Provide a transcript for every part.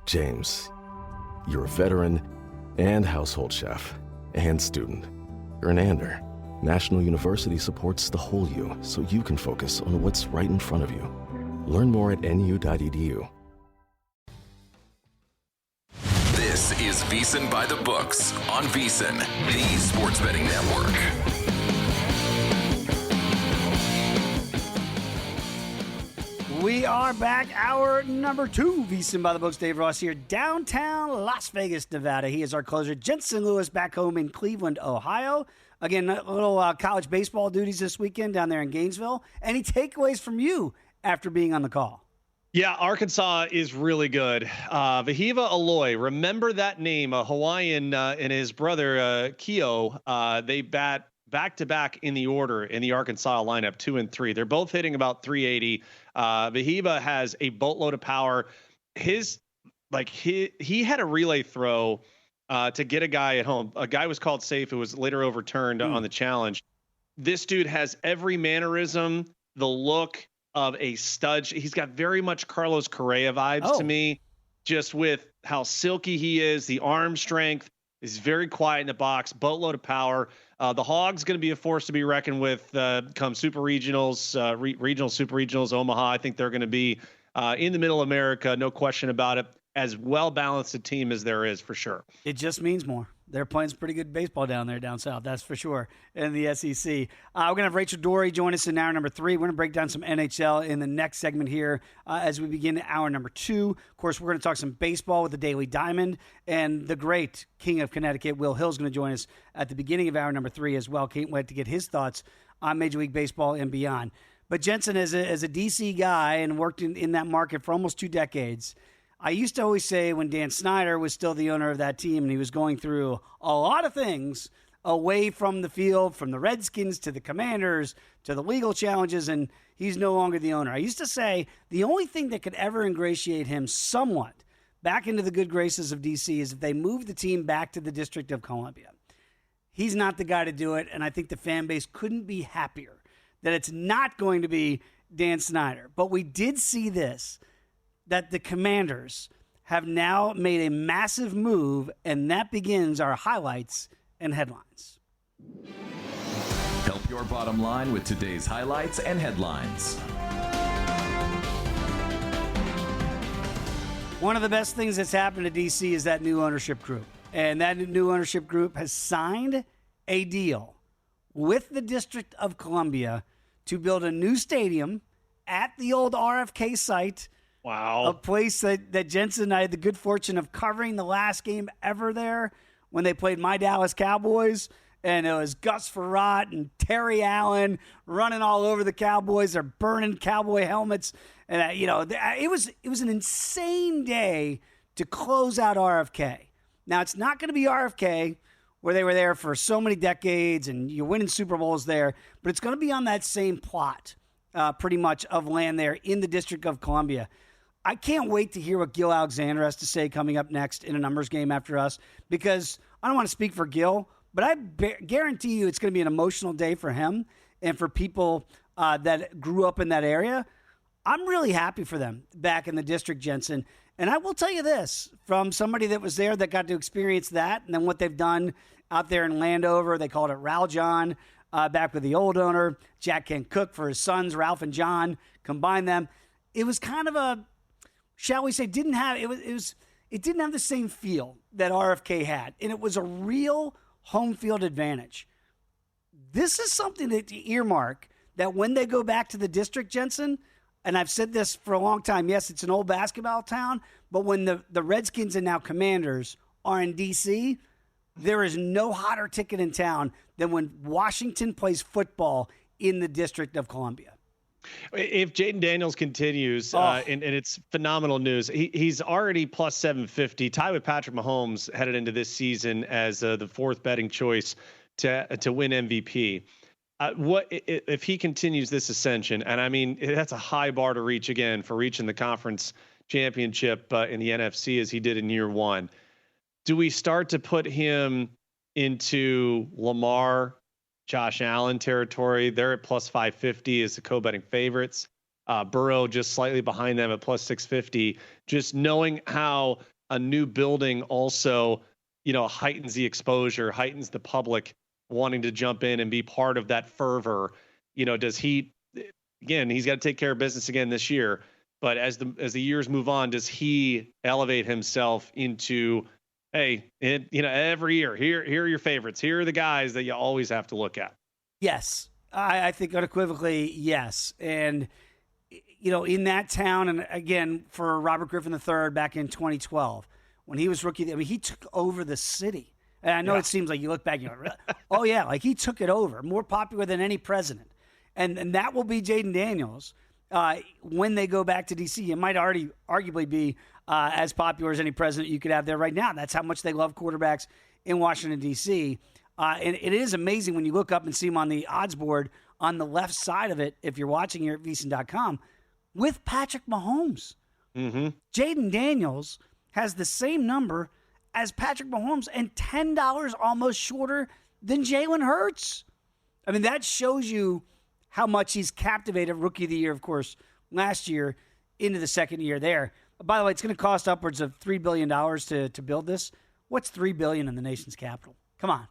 James, you're a veteran and household chef and student. You're an Ander. National University supports the whole you so you can focus on what's right in front of you. Learn more at nu.edu. This is VSiN By The Books on VSiN, the sports betting network. We are back, hour number 2, VSiN By The Books. Dave Ross here, downtown Las Vegas, Nevada. He is our closer. Jensen Lewis back home in Cleveland, Ohio. Again, a little college baseball duties this weekend down there in Gainesville. Any takeaways from you after being on the call? Yeah, Arkansas is really good. Vahiva Aloy, remember that name, a Hawaiian and his brother Keo. They bat back-to-back in the order in the Arkansas lineup, 2 and 3. They're both hitting about 380. Vahiva has a boatload of power. He had a relay throw to get a guy at home. A guy was called safe. It was later overturned on the challenge. This dude has every mannerism, the look of a stud. He's got very much Carlos Correa vibes to me, just with how silky he is, the arm strength. Is very quiet in the box, boatload of power. The Hog's going to be a force to be reckoned with come super regionals, regional, super regionals, Omaha. I think they're going to be in the middle of America, no question about it. As well-balanced a team as there is, for sure. It just means more. They're playing some pretty good baseball down there, down south, that's for sure, in the SEC. We're going to have Rachel Dory join us in hour number 3. We're going to break down some NHL in the next segment here as we begin hour number 2. Of course, we're going to talk some baseball with the Daily Diamond, and the great King of Connecticut, Will Hill's going to join us at the beginning of hour number 3 as well. Can't wait to get his thoughts on Major League Baseball and beyond. But Jensen, as a D.C. guy and worked in that market for almost 2 decades, I used to always say when Dan Snyder was still the owner of that team and he was going through a lot of things away from the field, from the Redskins to the Commanders to the legal challenges, and he's no longer the owner. I used to say the only thing that could ever ingratiate him somewhat back into the good graces of D.C. is if they moved the team back to the District of Columbia. He's not the guy to do it, and I think the fan base couldn't be happier that it's not going to be Dan Snyder. But we did see this, that the Commanders have now made a massive move, and that begins our highlights and headlines. Help your bottom line with today's highlights and headlines. One of the best things that's happened to D.C. is that new ownership group. And that new ownership group has signed a deal with the District of Columbia to build a new stadium at the old RFK site. Wow. A place that Jensen and I had the good fortune of covering the last game ever there when they played my Dallas Cowboys. And it was Gus Frerotte and Terry Allen running all over the Cowboys. They're burning Cowboy helmets. And, it was an insane day to close out RFK. Now, it's not going to be RFK where they were there for so many decades and you're winning Super Bowls there, but it's going to be on that same plot pretty much of land there in the District of Columbia. I can't wait to hear what Gil Alexander has to say coming up next in a numbers game after us, because I don't want to speak for Gil, but I guarantee you it's going to be an emotional day for him and for people that grew up in that area. I'm really happy for them back in the district, Jensen. And I will tell you this, from somebody that was there that got to experience that, and then what they've done out there in Landover, they called it Raljon, back with the old owner, Jack Kent Cook for his sons, Ralph and John, combine them. It was kind of a, shall we say, it didn't have the same feel that RFK had, and it was a real home field advantage. This is something to earmark that when they go back to the district, Jensen, and I've said this for a long time, yes, it's an old basketball town, but when the Redskins and now Commanders are in D.C., there is no hotter ticket in town than when Washington plays football in the District of Columbia. If Jaden Daniels continues, and it's phenomenal news, he's already plus 750, tied with Patrick Mahomes headed into this season as the fourth betting choice to win MVP. What if he continues this ascension? And I mean, that's a high bar to reach again for reaching the conference championship in the NFC as he did in year one. Do we start to put him into Lamar, Josh Allen territory? They're at plus 550 as the co-betting favorites. Burrow just slightly behind them at plus 650. Just knowing how a new building also, heightens the exposure, heightens the public wanting to jump in and be part of that fervor. Does he, again, he's got to take care of business again this year, but as the years move on, does he elevate himself into, hey, every year, here are your favorites. Here are the guys that you always have to look at. Yes. I think unequivocally, yes. And, in that town, and again, for Robert Griffin III back in 2012, when he was rookie, he took over the city. And I know it seems like you look back, really? Oh, yeah, like he took it over, more popular than any president. And that will be Jaden Daniels when they go back to D.C. It might already arguably be as popular as any president you could have there right now. That's how much they love quarterbacks in Washington, D.C. And it is amazing when you look up and see him on the odds board on the left side of it, if you're watching here at VSiN.com, with Patrick Mahomes. Mm-hmm. Jaden Daniels has the same number as Patrick Mahomes and $10 almost shorter than Jalen Hurts. I mean, that shows you how much he's captivated. Rookie of the year, of course, last year into the second year there. By the way, it's going to cost upwards of $3 billion to build this. What's $3 billion in the nation's capital? Come on.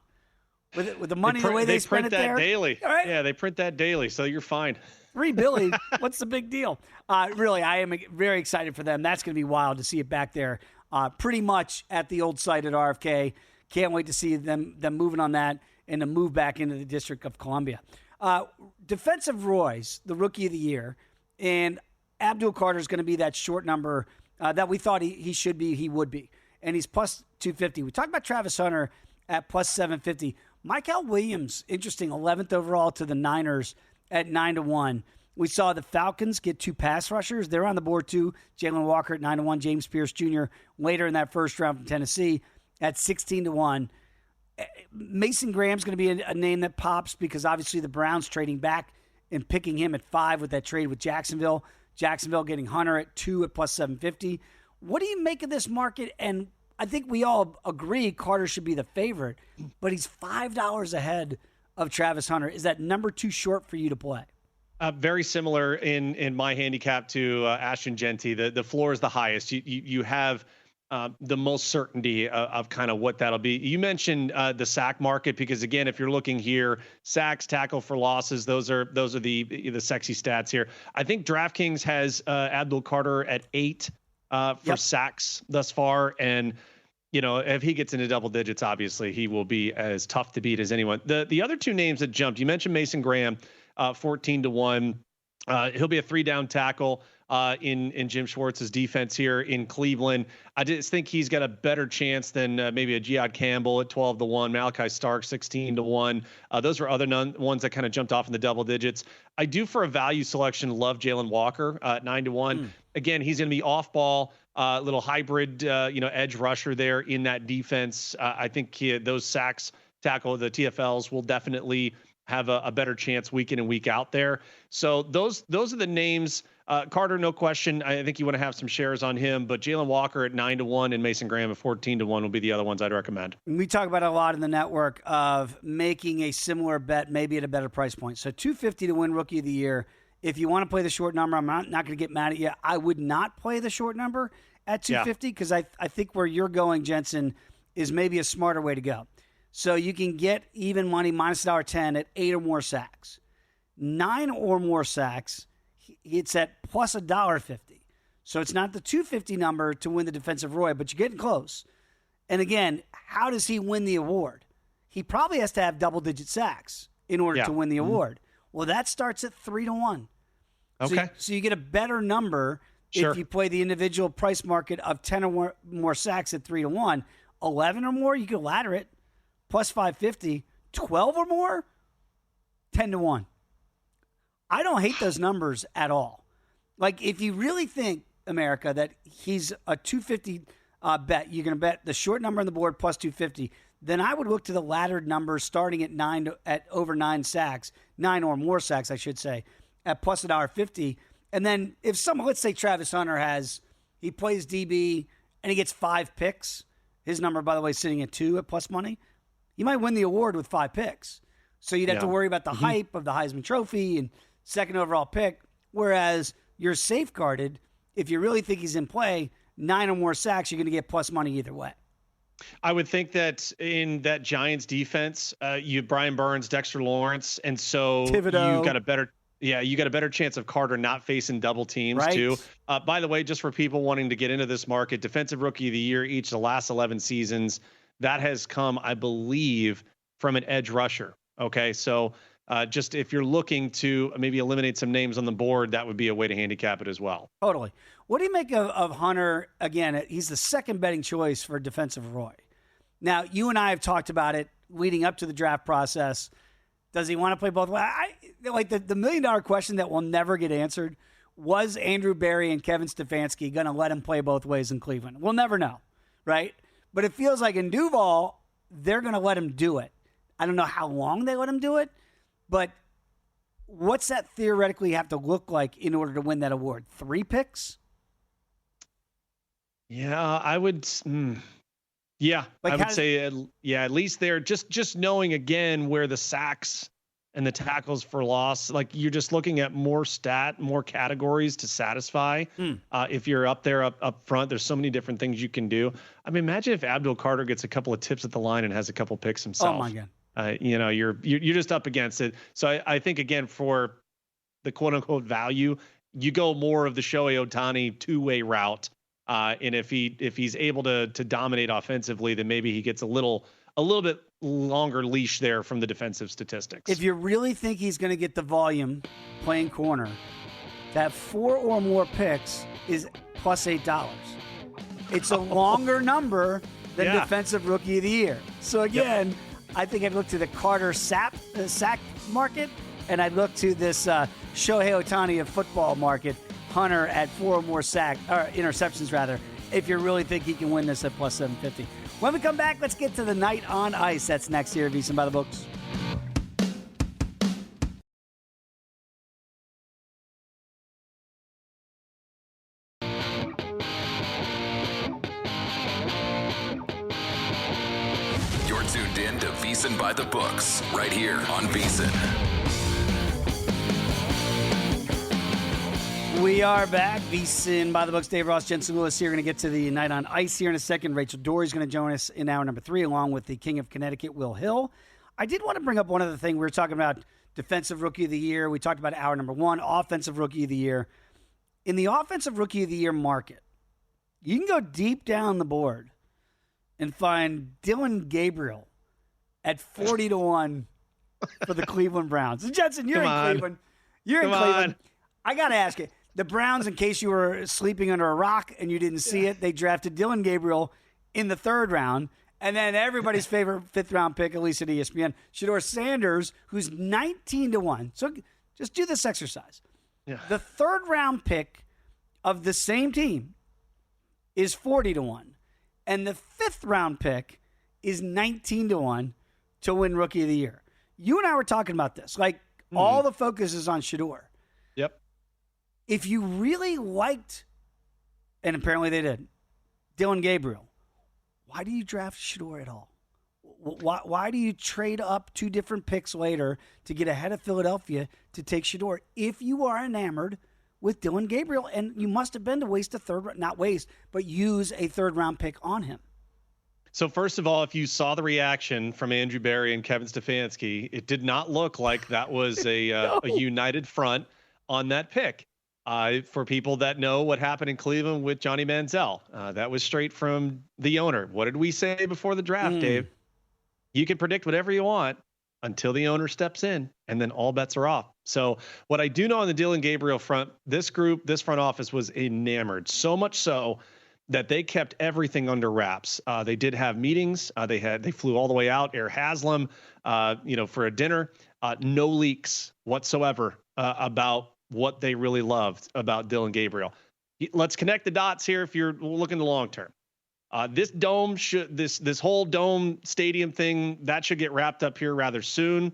With the money, the way they spend it there. They print that daily. Right? Yeah, they print that daily, so you're fine. $3 billion. What's the big deal? Really, I am very excited for them. That's going to be wild to see it back there, pretty much at the old site at RFK. Can't wait to see them moving on that and to move back into the District of Columbia. Defensive Roy's the rookie of the year, and Abdul Carter is going to be that short number that we thought he should be, he would be. And he's plus 250. We talked about Travis Hunter at plus 750. Michael Williams, interesting, 11th overall to the Niners at 9-1. We saw the Falcons get 2 pass rushers. They're on the board too. Jalen Walker at 9-1. James Pierce Jr. later in that first round from Tennessee at 16-1. Mason Graham's going to be a name that pops because obviously the Browns trading back and picking him at 5 with that trade with Jacksonville. Jacksonville getting Hunter at 2 at plus 750. What do you make of this market? And I think we all agree Carter should be the favorite, but he's $5 ahead of Travis Hunter. Is that number too short for you to play? Very similar in my handicap to Ashton Genty. The floor is the highest. You have the most certainty of kind of what that'll be. You mentioned the sack market because again, if you're looking here, sacks, tackle for losses, those are the sexy stats here. I think DraftKings has Abdul Carter at 8 for sacks thus far, and if he gets into double digits, obviously he will be as tough to beat as anyone. The other 2 names that jumped, you mentioned Mason Graham, 14-1. He'll be a 3-down tackle in Jim Schwartz's defense here in Cleveland. I just think he's got a better chance than maybe a Jihad Campbell at 12-1, Malachi Stark 16-1. Those were other ones that kind of jumped off in the double digits. I do, for a value selection, love Jalen Walker at 9-1. Again, he's going to be off ball, little hybrid, edge rusher there in that defense. I think those sacks tackle the TFLs will definitely have a better chance week in and week out there. So those are the names. Carter, no question. I think you want to have some shares on him, but Jalen Walker at 9-1 and Mason Graham at 14-1 will be the other ones I'd recommend. We talk about a lot in the network of making a similar bet, maybe at a better price point. So $250 to win Rookie of the Year. If you want to play the short number, I'm not going to get mad at you. I would not play the short number at $250 because I think where you're going, Jensen, is maybe a smarter way to go. So you can get even money minus $1.10 at 8 or more sacks. 9 or more sacks, it's at plus $1.50. So it's not the $250 number to win the Defensive Roy, but you're getting close. And again, how does he win the award? He probably has to have double-digit sacks in order to win the award. Well, that starts at 3-1. Okay. So you get a better number if you play the individual price market of 10 or more sacks at 3-1. 11 or more, you can ladder it, plus 550. 12 or more, 10-1. I don't hate those numbers at all. Like, if you really think, America, that he's a 250 bet, you're going to bet the short number on the board plus 250, then I would look to the laddered number starting at over 9 sacks, 9 or more sacks, I should say, at plus $1.50. And then if someone, let's say Travis Hunter he plays DB and he gets 5 picks, his number, by the way, is sitting at 2 at plus money, you might win the award with 5 picks. So you'd have to worry about the hype of the Heisman Trophy and second overall pick, whereas you're safeguarded if you really think he's in play. 9 or more sacks, you're going to get plus money either way. I would think that in that Giants defense, you Brian Burns, Dexter Lawrence, and so Thibodeau. you got a better chance of Carter not facing double teams Right. too. By the way, just for people wanting to get into this market, defensive rookie of the year each of the last 11 seasons, that has come, I believe, from an edge rusher. Okay, so just if you're looking to maybe eliminate some names on the board, that would be a way to handicap it as well. Totally. What do you make of Hunter? Again, he's the second betting choice for defensive Roy. Now, you and I have talked about it leading up to the draft process. Does he want to play both ways? Like the $1 million question that will never get answered, was Andrew Berry and Kevin Stefanski going to let him play both ways in Cleveland? We'll never know, right? But it feels like in Duval, they're going to let him do it. I don't know how long they let him do it, but what's that theoretically have to look like in order to win that award? 3 picks? Yeah, I would. Yeah, Like I would say, at least they're just knowing again where the sacks and the tackles for loss. Like you're just looking at more categories to satisfy. If you're up there, up front, there's so many different things you can do. I mean, imagine if Abdul Carter gets a couple of tips at the line and has a couple picks himself. Oh my God. You're just up against it. So I think again for the quote unquote value, you go more of the Shohei Ohtani 2-way route. And if he's able to dominate offensively, then maybe he gets a little bit longer leash there from the defensive statistics. If you really think he's going to get the volume playing corner, that 4 or more picks is plus $8. It's a longer number than defensive rookie of the year. So again, I think I'd look to the Carter sack market, and I'd look to this Shohei Ohtani of football market. Hunter at 4 or more interceptions rather, if you really think he can win this at plus 750. When we come back, let's get to the night on ice. That's next here at VSiN By The Books. You're tuned in to VSiN By The Books, right here on VSiN. We are back. VSiN By The Books. Dave Ross, Jensen Lewis here. We're going to get to the night on ice here in a second. Rachel Dory's going to join us in hour number 3, along with the King of Connecticut, Will Hill. I did want to bring up one other thing. We were talking about defensive rookie of the year. We talked about hour number 1, offensive rookie of the year. In the offensive rookie of the year market, you can go deep down the board and find Dylan Gabriel at 40-1 for the Cleveland Browns. And Jensen, you're in Cleveland. You're in Cleveland. I got to ask you. The Browns, in case you were sleeping under a rock and you didn't see it, they drafted Dylan Gabriel in the 3rd round. And then everybody's favorite 5th-round pick, at least at ESPN, Shedeur Sanders, who's 19-1. So just do this exercise. Yeah. The 3rd-round pick of the same team is 40-1. And the 5th-round pick is 19-1 to win Rookie of the Year. You and I were talking about this. Like, all the focus is on Shedeur. Yep. If you really liked, and apparently they did, Dylan Gabriel, why do you draft Shedeur at all? Why do you trade up 2 different picks later to get ahead of Philadelphia to take Shedeur if you are enamored with Dylan Gabriel? And you must have been to waste a use a 3rd-round pick on him. So first of all, if you saw the reaction from Andrew Berry and Kevin Stefanski, it did not look like that was a united front on that pick. For people that know what happened in Cleveland with Johnny Manziel, that was straight from the owner. What did we say before the draft, Dave? You can predict whatever you want until the owner steps in, and then all bets are off. So what I do know on the Dylan Gabriel front, this front office was enamored, so much so that they kept everything under wraps. They did have meetings. They flew all the way out, Air Haslam, for a dinner. No leaks whatsoever about what they really loved about Dylan Gabriel. Let's connect the dots here if you're looking the long term. This whole dome stadium thing, that should get wrapped up here rather soon.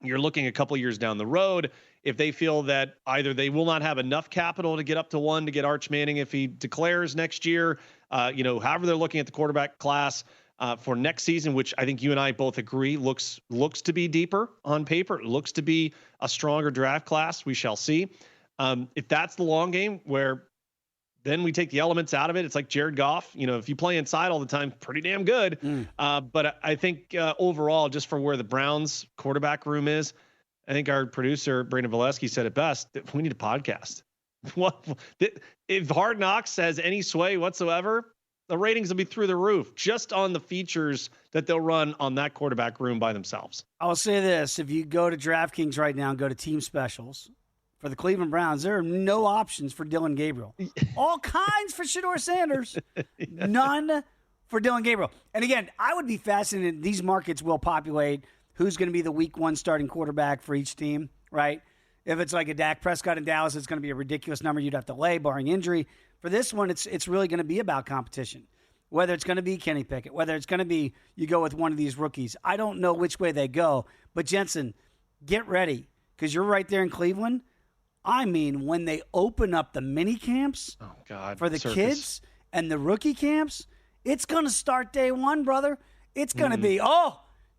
You're looking a couple years down the road. If they feel that either they will not have enough capital to get up to 1 to get Arch Manning if he declares next year, however they're looking at the quarterback class for next season, which I think you and I both agree looks to be deeper on paper. It looks to be a stronger draft class. We shall see. If that's the long game where then we take the elements out of it. It's like Jared Goff. If you play inside all the time, pretty damn good. But I think overall, just for where the Browns quarterback room is, I think our producer, Brandon Valesky, said it best. We need a podcast. If Hard Knocks has any sway whatsoever, the ratings will be through the roof just on the features that they'll run on that quarterback room by themselves. I'll say this. If you go to DraftKings right now and go to team specials, for the Cleveland Browns, there are no options for Dylan Gabriel. All kinds for Shedeur Sanders. None for Dylan Gabriel. And again, I would be fascinated. These markets will populate who's going to be the week one starting quarterback for each team, right? If it's like a Dak Prescott in Dallas, it's going to be a ridiculous number you'd have to lay, barring injury. For this one, it's really going to be about competition. Whether it's going to be Kenny Pickett, whether it's going to be you go with one of these rookies. I don't know which way they go. But, Jensen, get ready because you're right there in Cleveland. I mean, when they open up the mini camps for the kids and the rookie camps, it's going to start day one, brother. It's going to be,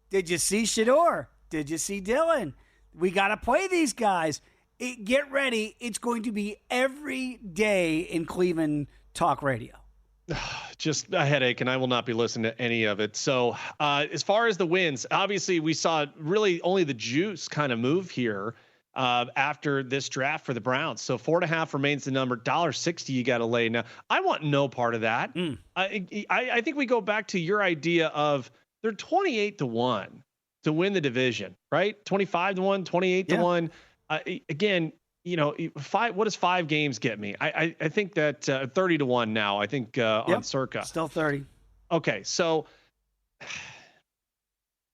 did you see Shedeur? Did you see Dylan? We got to play these guys. Get ready. It's going to be every day in Cleveland talk radio. Just a headache, and I will not be listening to any of it. So as far as the wins, obviously we saw really only the juice kind of move here after this draft for the Browns. So 4.5 remains the number. $1.60 you got to lay. Now, I want no part of that. I think we go back to your idea of they're 28-1 to win the division, right? 25-1, 28-1. Again, what does 5 games get me? I think that 30-1 now, I think on Circa. Still 30. Okay. So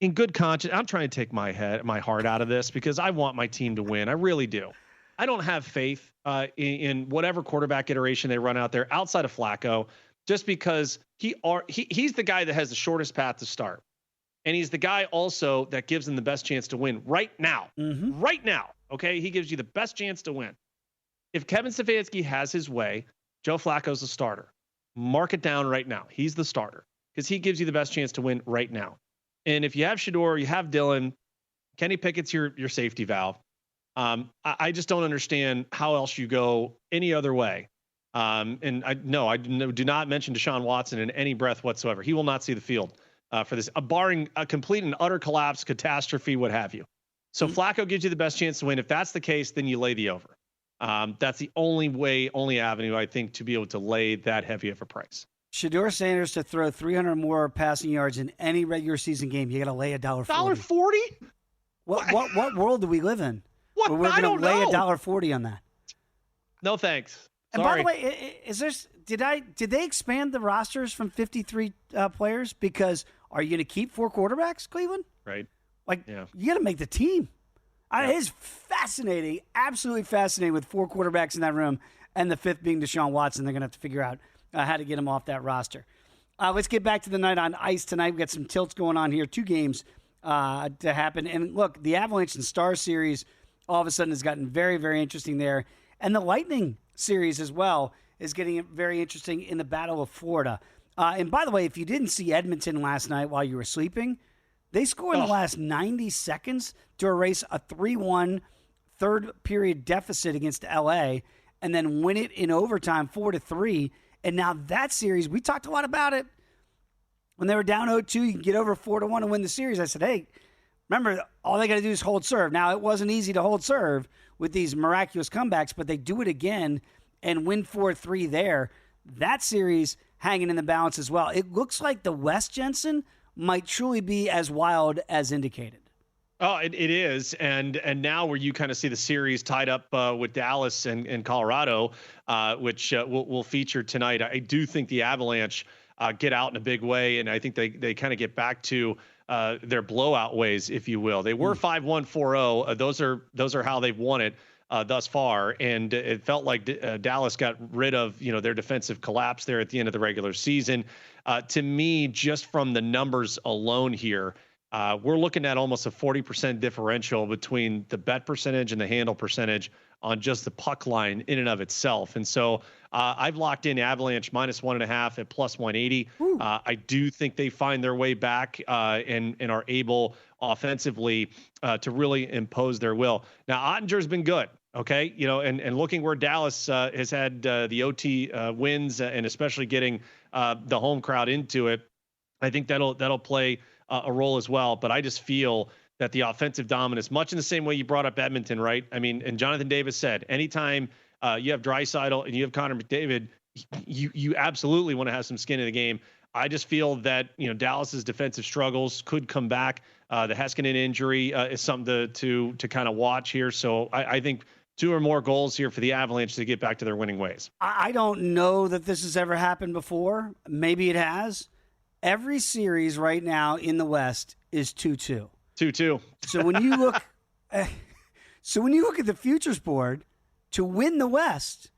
in good conscience, I'm trying to take my heart out of this because I want my team to win. I really do. I don't have faith in whatever quarterback iteration they run out there outside of Flacco, just because he's the guy that has the shortest path to start. And he's the guy also that gives them the best chance to win right now. Right now. Okay. He gives you the best chance to win. If Kevin Stefanski has his way, Joe Flacco's the starter. Mark it down right now. He's the starter because he gives you the best chance to win right now. And if you have Shedeur, you have Dylan, Kenny Pickett's your safety valve. I just don't understand how else you go any other way. And I do not mention Deshaun Watson in any breath whatsoever. He will not see the field for this, barring a complete and utter collapse, catastrophe, what have you. So Flacco gives you the best chance to win. If that's the case, then you lay the over. That's the only avenue, I think, to be able to lay that heavy of a price. Shedeur Sanders to throw 300 more passing yards in any regular season game, you got to lay $1.40. $1.40? What world do we live in? What? Where we're going to lay $1.40 on that. No thanks. And Sorry. by the way, did they expand the rosters from 53 players? Because are you going to keep 4 quarterbacks, Cleveland? Right. You got to make the team. It is fascinating, absolutely fascinating with 4 quarterbacks in that room, and the 5th being Deshaun Watson. They're going to have to figure out how to get him off that roster. Let's get back to the night on ice tonight. We've got some tilts going on here. 2 games to happen. And look, the Avalanche and Stars series all of a sudden has gotten very, very interesting there. And the Lightning series as well is getting very interesting in the Battle of Florida. And by the way, if you didn't see Edmonton last night while you were sleeping, they scored in the last 90 seconds to erase a 3-1 third period deficit against LA and then win it in overtime 4-3. And now that series, we talked a lot about it. When they were down 0-2, you can get over 4-1 and win the series. I said, hey, remember, all they got to do is hold serve. Now, it wasn't easy to hold serve with these miraculous comebacks, but they do it again and win 4-3 there. That series hanging in the balance as well. It looks like the West, Jensen, might truly be as wild as indicated. Oh, it is. And now where you kind of see the series tied up with Dallas and Colorado, which we'll feature tonight. I do think the Avalanche get out in a big way, and I think they kind of get back to their blowout ways, if you will. They were 5-1, 4-0. Those are how they've won it thus far, and it felt like Dallas got rid of their defensive collapse there at the end of the regular season. To me, just from the numbers alone here, we're looking at almost a 40% differential between the bet percentage and the handle percentage on just the puck line in and of itself. And so I've locked in Avalanche -1.5 at +180. I do think they find their way back and are able offensively to really impose their will. Now, Ottinger's been good. Okay. And looking where Dallas has had the OT wins and especially getting the home crowd into it, I think that'll play a role as well. But I just feel that the offensive dominance, much in the same way you brought up Edmonton, right? I mean, and Jonathan Davis said, anytime you have Draisaitl and you have Connor McDavid, you absolutely want to have some skin in the game. I just feel that Dallas's defensive struggles could come back. The Heiskanen injury is something to kind of watch here. So I think 2 or more goals here for the Avalanche to get back to their winning ways. I don't know that this has ever happened before. Maybe it has. Every series right now in the West is 2-2. 2-2. So when you look, at the futures board to win the West,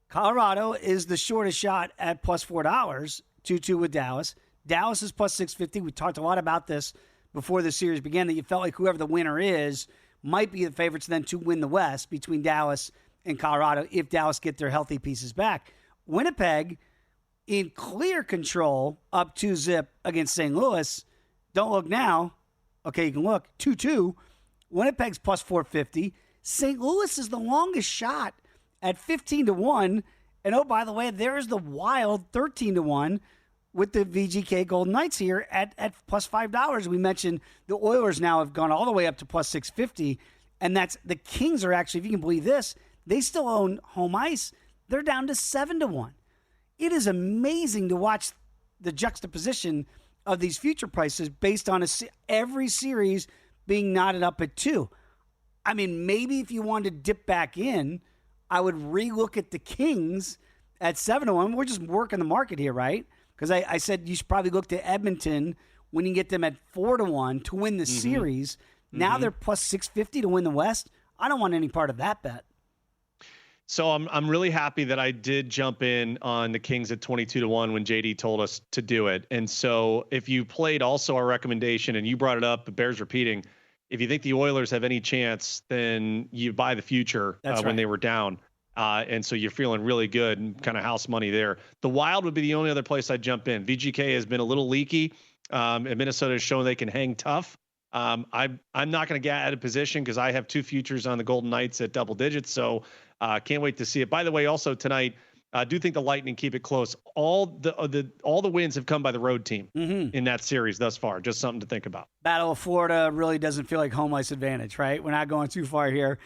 Colorado is the shortest shot at plus $4. 2-2 with Dallas. Dallas is plus 650. We talked a lot about this before the series began, that you felt like whoever the winner is might be the favorites then to win the West between Dallas and Colorado if Dallas get their healthy pieces back. Winnipeg in clear control up 2-0 against St. Louis. Don't look now. Okay, you can look. 2-2. Winnipeg's plus 450. St. Louis is the longest shot at 15-1. And oh, by the way, there's the wild 13-1 with the VGK Golden Knights here at plus $5. We mentioned the Oilers now have gone all the way up to plus 650. And that's the Kings are actually, if you can believe this, they still own home ice. They're down to 7-1. It is amazing to watch the juxtaposition of these future prices based on every series being knotted up at 2. I mean, maybe if you wanted to dip back in, I would relook at the Kings at 7-1. We're just working the market here, right? Because I said you should probably look to Edmonton when you get them at 4-1 to win the series. Now they're plus 650 to win the West. I don't want any part of that bet. So I'm really happy that I did jump in on the Kings at 22-1 when JD told us to do it. And so if you played also our recommendation and you brought it up, it bears repeating. If you think the Oilers have any chance, then you buy the future when they were down. And so you're feeling really good and kind of house money there. The Wild would be the only other place I'd jump in. VGK has been a little leaky. And Minnesota has shown they can hang tough. I'm not going to get out of position because I have 2 futures on the Golden Knights at double digits. So can't wait to see it. By the way, also tonight, I do think the Lightning keep it close. All the wins have come by the road team in that series thus far. Just something to think about. Battle of Florida really doesn't feel like home ice advantage, right? We're not going too far here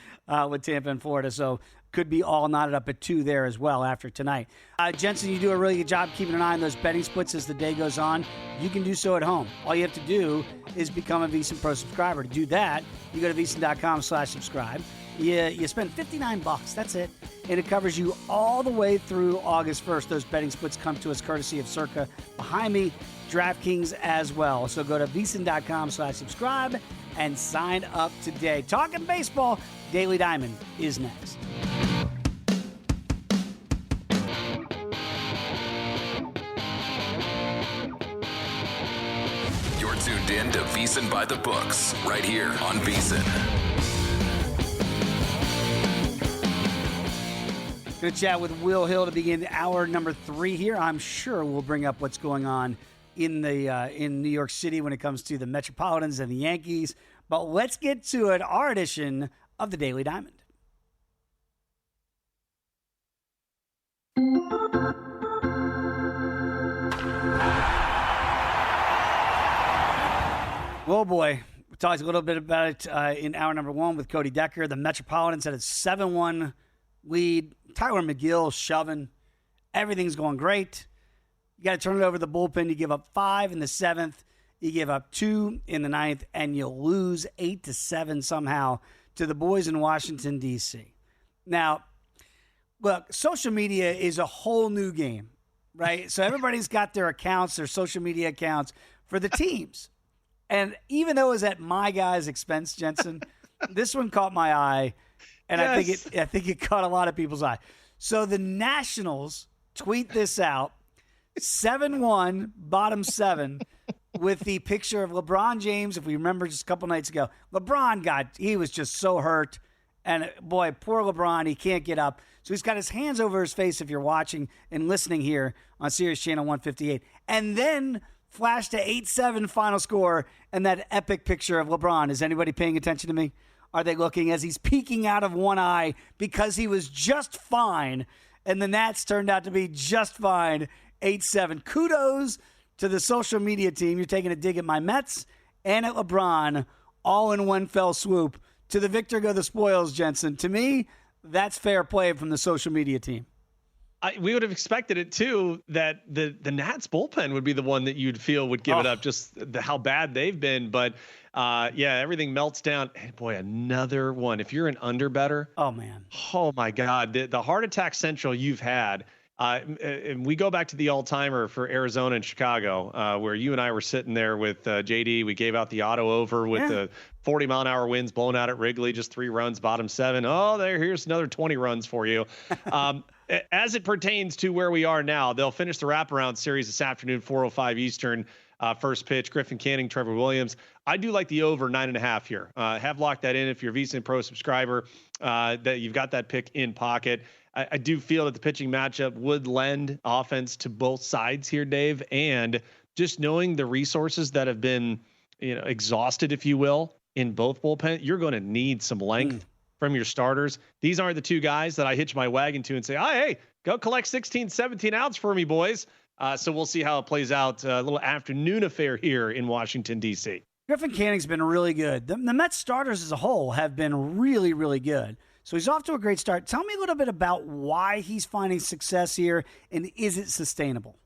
with Tampa and Florida, so could be all knotted up at 2 there as well after tonight. Jensen, you do a really good job keeping an eye on those betting splits as the day goes on. You can do so at home. All you have to do is become a VSiN Pro subscriber. To do that, you go to VSiN.com/subscribe. You spend $59. That's it. And it covers you all the way through August 1st. Those betting splits come to us courtesy of Circa. Behind me, DraftKings as well. So go to VSiN.com/subscribe and sign up today. Talking baseball, Daily Diamond is next. You're tuned in to VSiN By The Books, right here on VSiN. Going to chat with Will Hill to begin hour number 3 here. I'm sure we'll bring up what's going on in New York City when it comes to the Metropolitans and the Yankees. But let's get to it. Our edition of the Daily Diamond. Oh boy, we talked a little bit about it in hour number 1 with Cody Decker. The Metropolitans had a 7-1 lead. Tyler McGill shoving. Everything's going great. You got to turn it over to the bullpen. You give up 5 in the 7th. You give up 2 in the 9th, and you lose 8-7 somehow to the boys in Washington, D.C. Now, look, social media is a whole new game, right? So everybody's got their accounts, their social media accounts for the teams. And even though it was at my guy's expense, Jensen, this one caught my eye. And yes. I think it caught a lot of people's eye. So the Nationals tweet this out, 7-1, bottom 7, with the picture of LeBron James. If we remember just a couple nights ago, he was just so hurt. And boy, poor LeBron, he can't get up. So he's got his hands over his face if you're watching and listening here on Sirius Channel 158. And then flash to 8-7 final score and that epic picture of LeBron. Is anybody paying attention to me? are they looking as he's peeking out of one eye because he was just fine, and the Nats turned out to be just fine, 8-7. Kudos to the social media team. You're taking a dig at my Mets and at LeBron all in one fell swoop. To the victor go the spoils, Jensen. To me, that's fair play from the social media team. We would have expected it too, that the Nats bullpen would be the one that you'd feel would give it up, just how bad they've been. But everything melts down. Hey, boy, another one. If you're an under better, oh man, oh my God, the heart attack central you've had. And we go back to the all-timer for Arizona and Chicago, where you and I were sitting there with JD. We gave out the auto over with the 40-mile-an-hour winds blowing out at Wrigley, just 3 runs, bottom 7. Oh, here's another 20 runs for you. As it pertains to where we are now, they'll finish the wraparound series this afternoon, 4:05 Eastern. First pitch, Griffin Canning, Trevor Williams. I do like the over 9.5 here. Have locked that in if you're a VSiN Pro subscriber, that you've got that pick in pocket. I do feel that the pitching matchup would lend offense to both sides here, Dave. And just knowing the resources that have been, exhausted, if you will, in both bullpen, you're going to need some length from your starters. These aren't the two guys that I hitch my wagon to and say, hey, go collect 16, 17 outs for me, boys. So we'll see how it plays out. A little afternoon affair here in Washington, D.C. Griffin Canning's been really good. The Mets starters as a whole have been really, really good. So he's off to a great start. Tell me a little bit about why he's finding success here, and is it sustainable?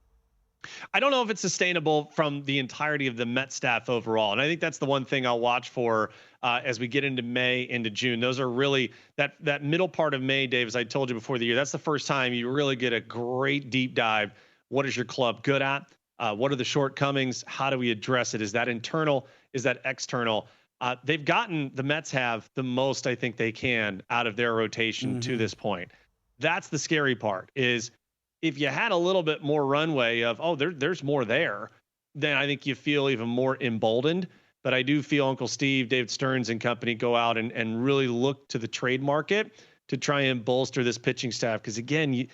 I don't know if it's sustainable from the entirety of the Met staff overall. And I think that's the one thing I'll watch for as we get into May, into June. Those are really that middle part of May, Dave, as I told you before the year, that's the first time you really get a great deep dive. What is your club good at? What are the shortcomings? How do we address it? Is that internal? Is that external? The Mets have the most I think they can out of their rotation to this point. That's the scary part, is if you had a little bit more runway of, there's more there, then I think you feel even more emboldened. But I do feel Uncle Steve, David Stearns and company go out and really look to the trade market to try and bolster this pitching staff. Because again,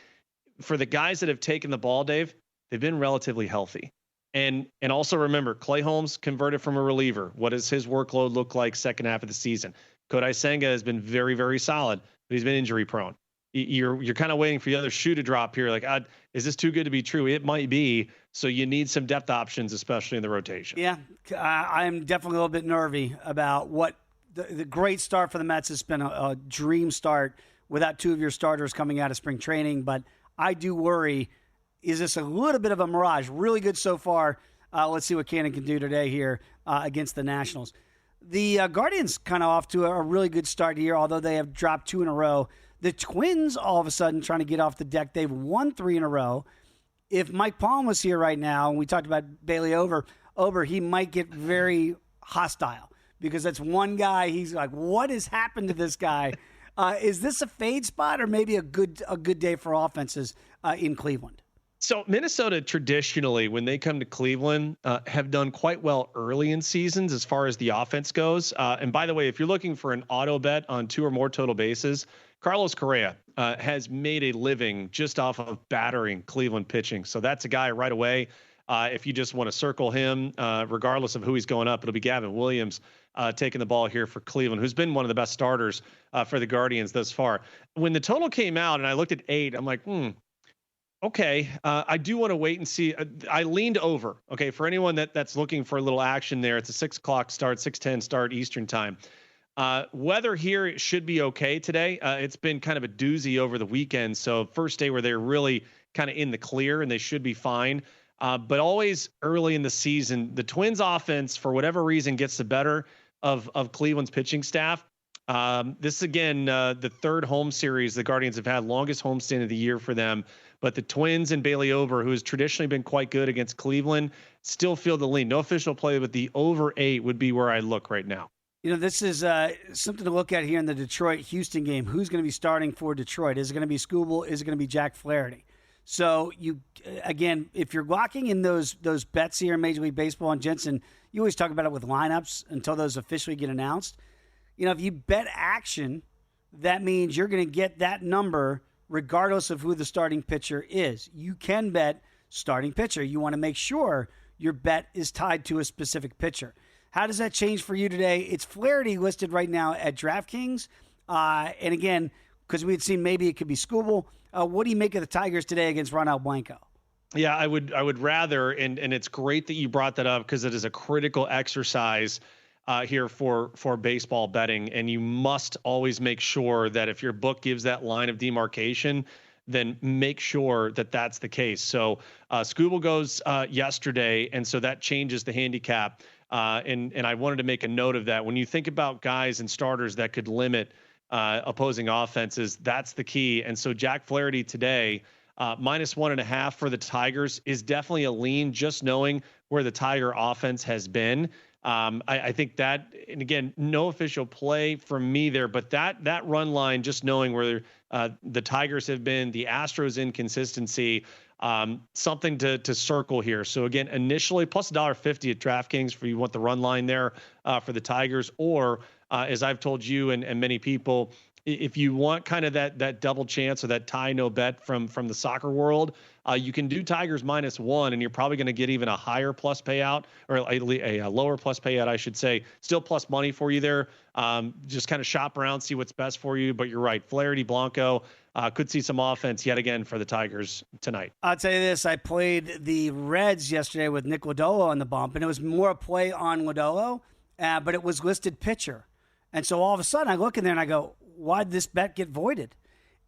for the guys that have taken the ball, Dave, they've been relatively healthy. And also remember, Clay Holmes converted from a reliever. What does his workload look like second half of the season? Kodai Senga has been very, very solid, but he's been injury prone. You're kind of waiting for the other shoe to drop here. Like, is this too good to be true? It might be. So you need some depth options, especially in the rotation. Yeah, I'm definitely a little bit nervy about what the great start for the Mets has been a dream start without 2 of your starters coming out of spring training. But I do worry, is this a little bit of a mirage? Really good so far. Let's see what Cannon can do today here against the Nationals. The Guardians kind of off to a really good start here, although they have dropped 2 in a row. The Twins, all of a sudden, trying to get off the deck. They've won 3 in a row. If Mike Palm was here right now, and we talked about Bailey Ober, he might get very hostile because that's one guy. He's like, what has happened to this guy? Is this a fade spot or maybe a good day for offenses in Cleveland? So Minnesota traditionally, when they come to Cleveland, have done quite well early in seasons as far as the offense goes. And by the way, if you're looking for an auto bet on 2 or more total bases, Carlos Correa has made a living just off of battering Cleveland pitching. So that's a guy right away. If you just want to circle him, regardless of who he's going up, it'll be Gavin Williams taking the ball here for Cleveland, who's been one of the best starters for the Guardians thus far. When the total came out and I looked at 8, I'm like, okay, I do want to wait and see. I leaned over. Okay, for anyone that's looking for a little action there, it's a 6 o'clock start, 6:10 start Eastern time. Weather here should be okay today. It's been kind of a doozy over the weekend. So first day where they're really kind of in the clear and they should be fine. But always early in the season, the Twins offense, for whatever reason, gets the better of Cleveland's pitching staff. This again, the 3rd home series the Guardians have had, longest homestand of the year for them. But the Twins and Bailey Ober, who has traditionally been quite good against Cleveland, still feel the lean. No official play, but the over 8 would be where I look right now. This is something to look at here in the Detroit-Houston game. Who's going to be starting for Detroit? Is it going to be Skubal? Is it going to be Jack Flaherty? So, again, if you're locking in those bets here in Major League Baseball and Jensen, you always talk about it with lineups until those officially get announced. If you bet action, that means you're going to get that number regardless of who the starting pitcher is. You can bet starting pitcher. You want to make sure your bet is tied to a specific pitcher. How does that change for you today? It's Flaherty listed right now at DraftKings. And again, because we had seen maybe it could be Skubal. What do you make of the Tigers today against Ronald Blanco? Yeah, I would rather, and it's great that you brought that up because it is a critical exercise here for baseball betting, and you must always make sure that if your book gives that line of demarcation, then make sure that that's the case. So Skubal goes yesterday, and so that changes the handicap. And I wanted to make a note of that. When you think about guys and starters that could limit opposing offenses, that's the key. And so Jack Flaherty today, -1.5 for the Tigers is definitely a lean, just knowing where the Tiger offense has been. I think that, and again, no official play from me there, but that run line, just knowing where the Tigers have been, the Astros inconsistency, something to circle here. So again, initially plus $1.50 at DraftKings for you want the run line there for the Tigers, or as I've told you and many people, if you want kind of that double chance or that tie no bet from the soccer world, you can do Tigers -1, and you're probably going to get even a higher plus payout, or a lower plus payout, I should say. Still plus money for you there. Just kind of shop around, see what's best for you. But you're right, Flaherty, Blanco could see some offense yet again for the Tigers tonight. I'll tell you this: I played the Reds yesterday with Nick Lodolo on the bump, and it was more a play on Lodolo, but it was listed pitcher. And so all of a sudden, I look in there and I go, why'd this bet get voided?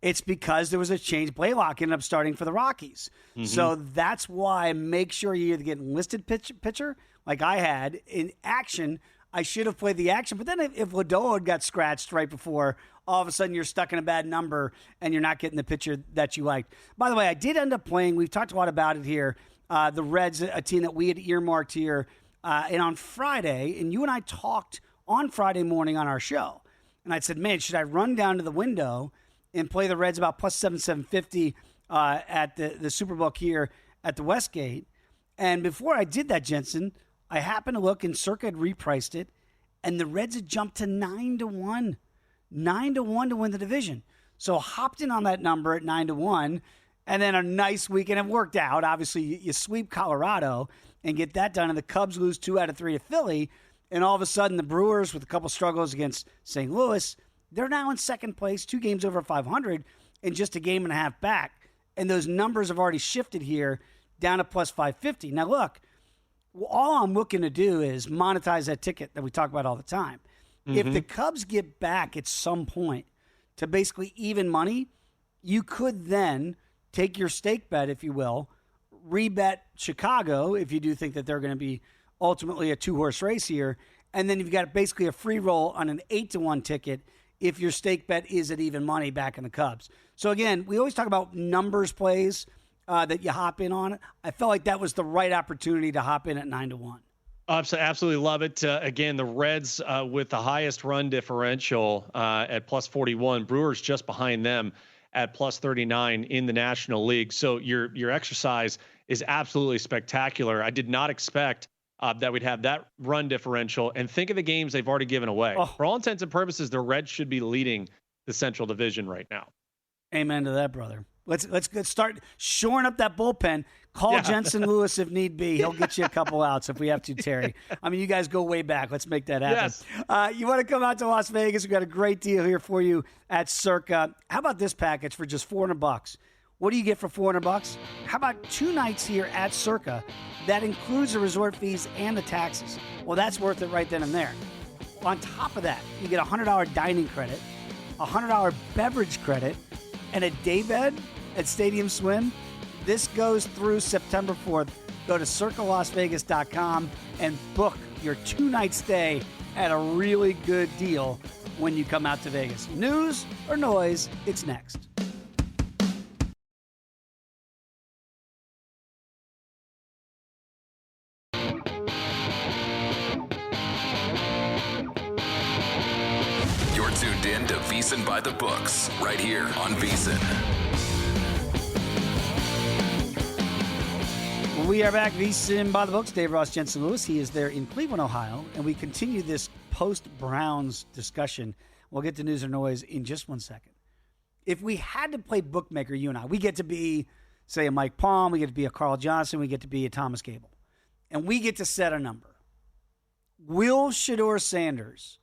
It's because there was a change. Blaylock ended up starting for the Rockies. Mm-hmm. So that's why make sure you either get listed pitcher, like I had. In action, I should have played the action. But then if Lodolo had got scratched right before, all of a sudden you're stuck in a bad number and you're not getting the pitcher that you liked. By the way, I did end up playing. We've talked a lot about it here. The Reds, a team that we had earmarked here. And on Friday, and you and I talked on Friday morning on our show. And I said, man, should I run down to the window and play the Reds about plus 750 at the Superbook here at the Westgate? And before I did that, Jensen, I happened to look, and Circa had repriced it, and the Reds had jumped to 9-1. 9-1 to win the division. So hopped in on that number at 9-1, and then a nice weekend. It worked out. Obviously, you sweep Colorado and get that done, and the Cubs lose 2 out of 3 to Philly. And all of a sudden, the Brewers, with a couple struggles against St. Louis, they're now in second place, 2 games over 500, and just a game and a half back. And those numbers have already shifted here down to plus 550. Now, look, all I'm looking to do is monetize that ticket that we talk about all the time. Mm-hmm. If the Cubs get back at some point to basically even money, you could then take your stake bet, if you will, rebet Chicago if you do think that they're going to be ultimately a 2-horse race here, and then you've got basically a free roll on an 8-1 ticket if your stake bet is at even money back in the Cubs. So again, we always talk about numbers plays that you hop in on. I felt like that was the right opportunity to hop in at 9-1. Absolutely love it. Again, the Reds with the highest run differential at plus 41, Brewers just behind them at plus 39 in the National League. So your exercise is absolutely spectacular. I did not expect that we'd have that run differential, and think of the games they've already given away. Oh. For all intents and purposes, the Reds should be leading the Central Division right now. Amen to that, brother. Let's start shoring up that bullpen. Call Jensen Lewis if need be. He'll get you a couple outs if we have to, Terry. I mean, you guys go way back. Let's make that happen. Yes. You want to come out to Las Vegas? We've got a great deal here for you at Circa. How about this package for just $400? What do you get for $400? How about 2 nights here at Circa? That includes the resort fees and the taxes. Well, that's worth it right then and there. On top of that, you get a $100 dining credit, a $100 beverage credit, and a daybed at Stadium Swim. This goes through September 4th. Go to circalasvegas.com and book your 2-night stay at a really good deal when you come out to Vegas. News or noise, it's next. Tuned in to VSiN By The Books, right here on VSiN. We are back, VSiN By The Books. Dave Ross, Jensen Lewis. He is there in Cleveland, Ohio, and we continue this post-Browns discussion. We'll get to news or noise in just 1 second. If we had to play bookmaker, you and I, we get to be, say, a Mike Palm, we get to be a Carl Johnson, we get to be a Thomas Gable, and we get to set a number. will Shedeur Sanders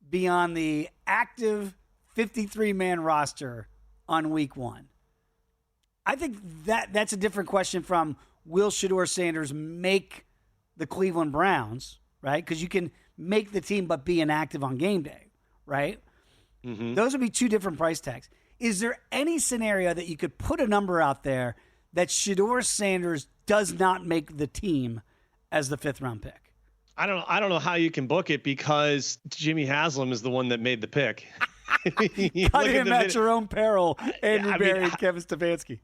be on the active 53-man roster on week 1? I think that's a different question from will Shedeur Sanders make the Cleveland Browns, right? Because you can make the team but be inactive on game day, right? Mm-hmm. Those would be two different price tags. Is there any scenario that you could put a number out there that Shedeur Sanders does not make the team as the 5th-round pick? I don't know how you can book it because Jimmy Haslam is the one that made the pick. Cut him at your own peril, Andrew Berry and Kevin Stefanski.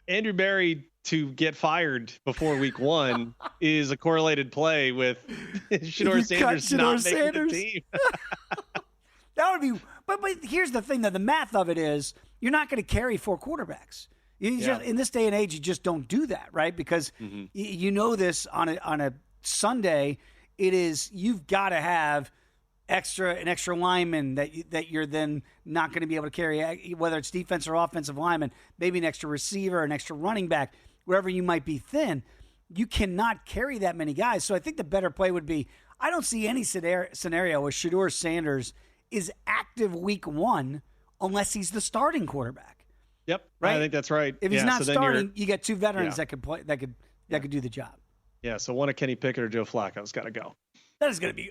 Andrew Berry to get fired before week 1 is a correlated play with Shedeur Sanders not making the team. That would be, but here's the thing, though. The math of it is you're not going to carry 4 quarterbacks. Just, in this day and age, you just don't do that, right? Because you know this on a Sunday, it is you've got to have an extra lineman that you're then not going to be able to carry, whether it's defense or offensive lineman, maybe an extra receiver, an extra running back, wherever you might be thin. You cannot carry that many guys. So I think the better play would be, I don't see any scenario where Shedeur Sanders is active week 1 unless he's the starting quarterback. Yep, right. I think that's right. If he's not starting, you get 2 veterans that could play, that could do the job. Yeah, so one of Kenny Pickett or Joe Flacco's got to go. That is going to be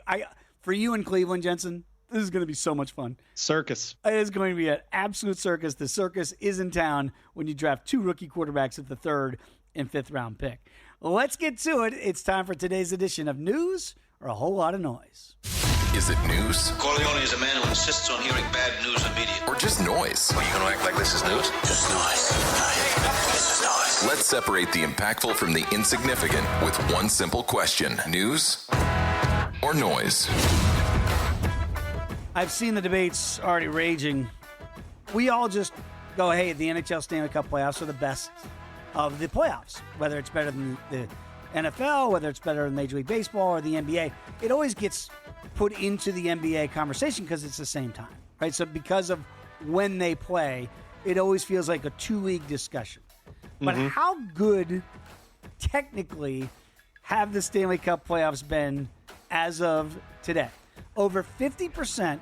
for you in Cleveland, Jensen. This is going to be so much fun. Circus. It is going to be an absolute circus. The circus is in town when you draft 2 rookie quarterbacks at the 3rd and 5th round pick. Let's get to it. It's time for today's edition of News or a Whole Lot of Noise. Is it news? Corleone is a man who insists on hearing bad news immediately. Or just noise? Are you going to act like this is news? Just noise. This is noise. Let's separate the impactful from the insignificant with one simple question. News or noise? I've seen the debates already raging. We all just go, hey, the NHL Stanley Cup playoffs are the best of the playoffs, whether it's better than the NFL, whether it's better than Major League Baseball or the NBA. It always gets put into the NBA conversation because it's the same time, right? So because of when they play, it always feels like a 2-league discussion. But how good, technically, have the Stanley Cup playoffs been as of today? Over 50%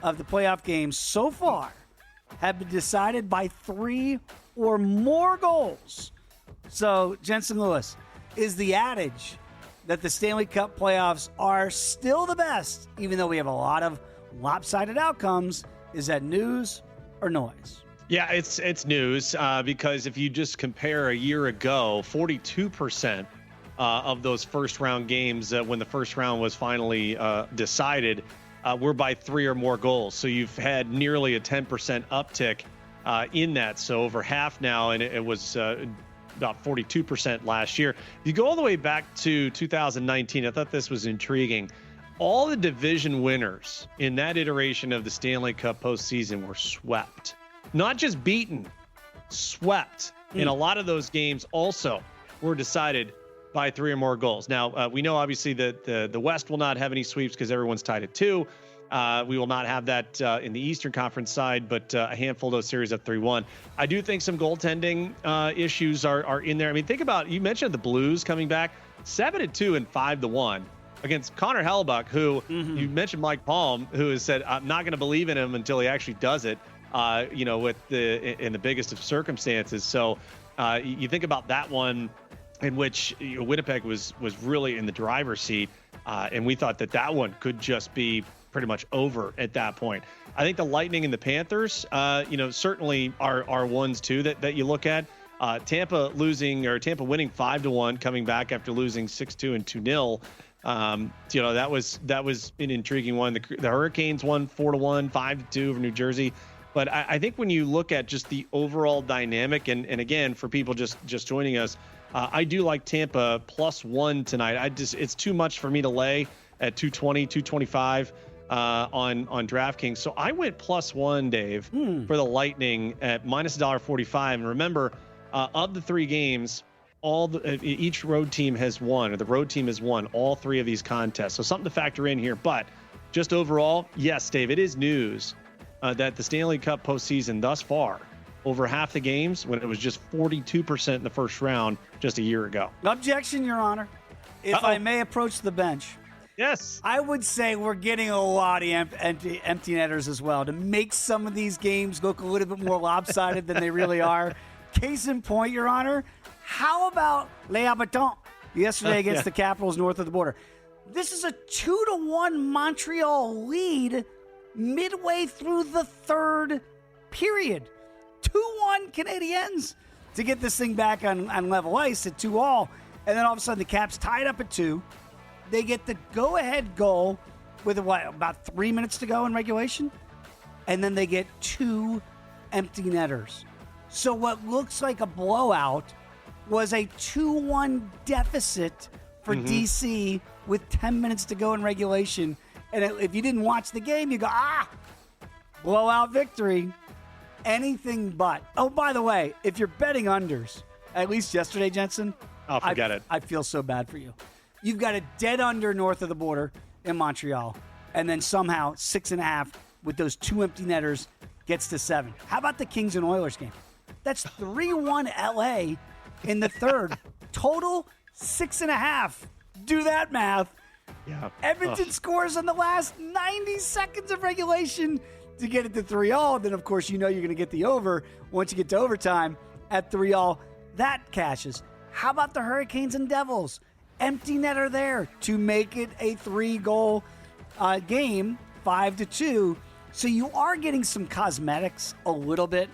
of the playoff games so far have been decided by 3 or more goals. So, Jensen Lewis, is the adage that the Stanley Cup playoffs are still the best, even though we have a lot of lopsided outcomes, is that news or noise? Yeah, it's news because if you just compare a year ago, 42% of those first-round games when the first round was finally decided were by 3 or more goals. So you've had nearly a 10% uptick in that. So over half now, and it was about 42% last year. If you go all the way back to 2019, I thought this was intriguing. All the division winners in that iteration of the Stanley Cup postseason were swept. Not just beaten, swept. And a lot of those games also were decided by 3 or more goals. Now, we know obviously that the West will not have any sweeps because everyone's tied at 2. We will not have that in the Eastern Conference side, but a handful of those series at 3-1. I do think some goaltending issues are in there. I mean, think about, you mentioned the Blues coming back 7-2 and 5-1 against Connor Hellebuck, who you mentioned Mike Palm, who has said, I'm not going to believe in him until he actually does it, in the biggest of circumstances. So you think about that one in which Winnipeg was really in the driver's seat, and we thought that one could just be pretty much over at that point. I think the Lightning and the Panthers, certainly are ones too that you look at. Tampa winning 5-1, coming back after losing 6-2 and 2-0. That was an intriguing one. The Hurricanes won 4-1, 5-2 over New Jersey. But I think when you look at just the overall dynamic, and again, for people just joining us, I do like Tampa +1 tonight. It's too much for me to lay at 220, 225 on DraftKings. So I went +1, Dave, for the Lightning at -$1.45. And remember, of the 3 games, each road team has won, or the road team has won all 3 of these contests. So something to factor in here. But just overall, yes, Dave, it is news that the Stanley Cup postseason thus far, over half the games, when it was just 42% in the first round just a year ago. Objection, Your Honor. If I may approach the bench. Yes. I would say we're getting a lot of empty netters as well to make some of these games look a little bit more lopsided than they really are. Case in point, Your Honor, how about Les Habitants yesterday against the Capitals north of the border? This is a 2-1 Montreal lead midway through the third period. 2-1 Canadiens to get this thing back on level ice at 2-2. And then all of a sudden the Caps tied up at 2. They get the go-ahead goal with, about 3 minutes to go in regulation? And then they get 2 empty netters. So what looks like a blowout was a 2-1 deficit for DC with 10 minutes to go in regulation. And if you didn't watch the game, you go, blowout victory. Anything but. Oh, by the way, if you're betting unders, at least yesterday, Jensen. Oh, forget it. I feel so bad for you. You've got a dead under north of the border in Montreal, and then somehow 6.5 with those 2 empty netters gets to 7. How about the Kings and Oilers game? That's 3-1 LA in the third. Total 6.5. Do that math. Yeah. Edmonton scores in the last 90 seconds of regulation to get it to 3-3. Then, of course, you know you're going to get the over once you get to overtime at 3-3. That cashes. How about the Hurricanes and Devils? Empty netter there to make it a 3-goal game, 5-2. So you are getting some cosmetics a little bit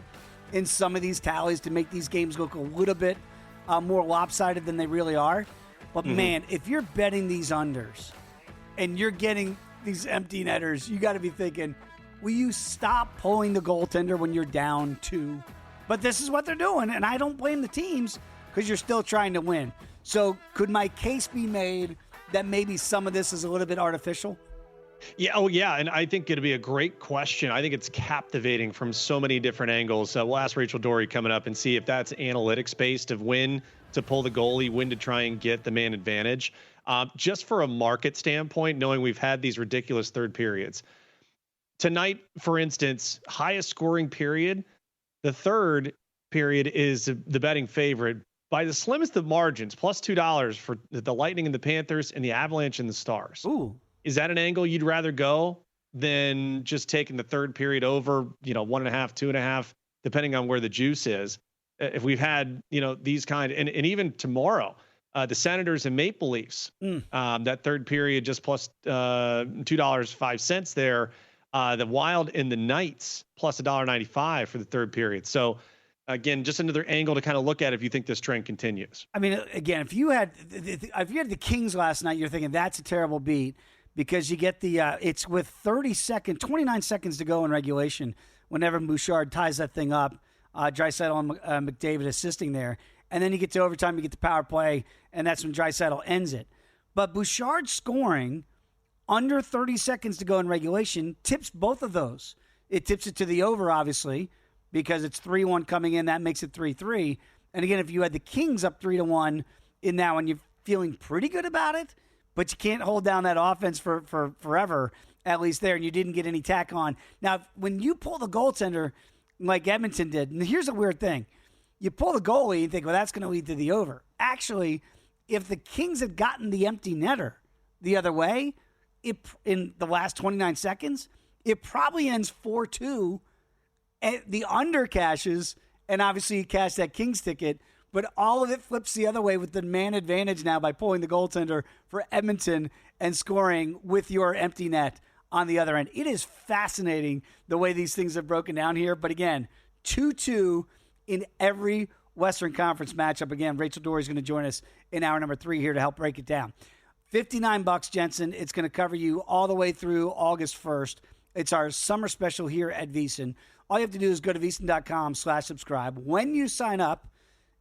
in some of these tallies to make these games look a little bit more lopsided than they really are. But, man, if you're betting these unders and you're getting these empty netters, you got to be thinking, will you stop pulling the goaltender when you're down 2? But this is what they're doing, and I don't blame the teams because you're still trying to win. So could my case be made that maybe some of this is a little bit artificial? Yeah. Oh, yeah. And I think it'd be a great question. I think it's captivating from so many different angles. We'll ask Rachel Dory coming up and see if that's analytics based of when to pull the goalie, when to try and get the man advantage. Just for a market standpoint, knowing we've had these ridiculous third periods. Tonight, for instance, highest scoring period, the third period is the betting favorite by the slimmest of margins, plus $2 for the Lightning and the Panthers and the Avalanche and the Stars. Ooh. Is that an angle you'd rather go than just taking the third period over, 1.5, 2.5, depending on where the juice is? If we've had, these kind, and even tomorrow, the Senators and Maple Leafs, that third period just plus $2.05 there. The Wild and the Knights plus $1.95 for the third period. So, again, just another angle to kind of look at if you think this trend continues. I mean, again, if you had the Kings last night, you're thinking that's a terrible beat because you get the it's with 29 seconds to go in regulation. Whenever Bouchard ties that thing up, Draisaitl and McDavid assisting there, and then you get to overtime, you get the power play, and that's when Draisaitl ends it. But Bouchard scoring under 30 seconds to go in regulation tips both of those. It tips it to the over, obviously, because it's 3-1 coming in. That makes it 3-3. And again, if you had the Kings up 3-1 in that one, you're feeling pretty good about it, but you can't hold down that offense for forever, at least there, and you didn't get any tack on. Now, when you pull the goaltender like Edmonton did, and here's a weird thing. You pull the goalie and think, well, that's going to lead to the over. Actually, if the Kings had gotten the empty netter the other way, in the last 29 seconds, it probably ends 4-2. The under cashes, and obviously you cash that Kings ticket, but all of it flips the other way with the man advantage now by pulling the goaltender for Edmonton and scoring with your empty net on the other end. It is fascinating the way these things have broken down here. But again, 2-2 in every Western Conference matchup. Again, Rachel Dory is going to join us in hour number 3 here to help break it down. $59, Jensen. It's going to cover you all the way through August 1st. It's our summer special here at VSiN. All you have to do is go to VSiN.com/subscribe. When you sign up,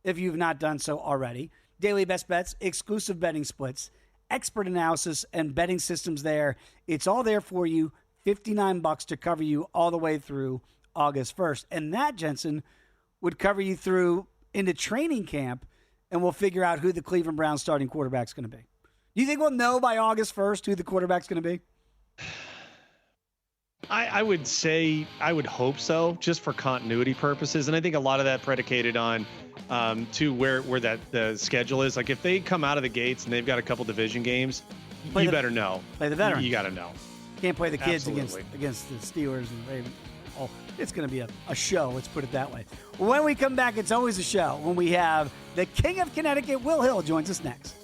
if you've not done so already, daily best bets, exclusive betting splits, expert analysis, and betting systems there. It's all there for you. $59 to cover you all the way through August 1st. And that, Jensen, would cover you through into training camp, and we'll figure out who the Cleveland Browns starting quarterback's going to be. Do you think we'll know by August 1st who the quarterback's going to be? I would say, I would hope so, just for continuity purposes. And I think a lot of that predicated on to where that the schedule is. Like if they come out of the gates and they've got a couple division games, You better know. Play the veteran. You got to know. Can't play the kids Absolutely. against the Steelers and the Ravens. Oh, it's going to be a show. Let's put it that way. When we come back, it's always a show when we have the King of Connecticut, Will Hill, joins us next.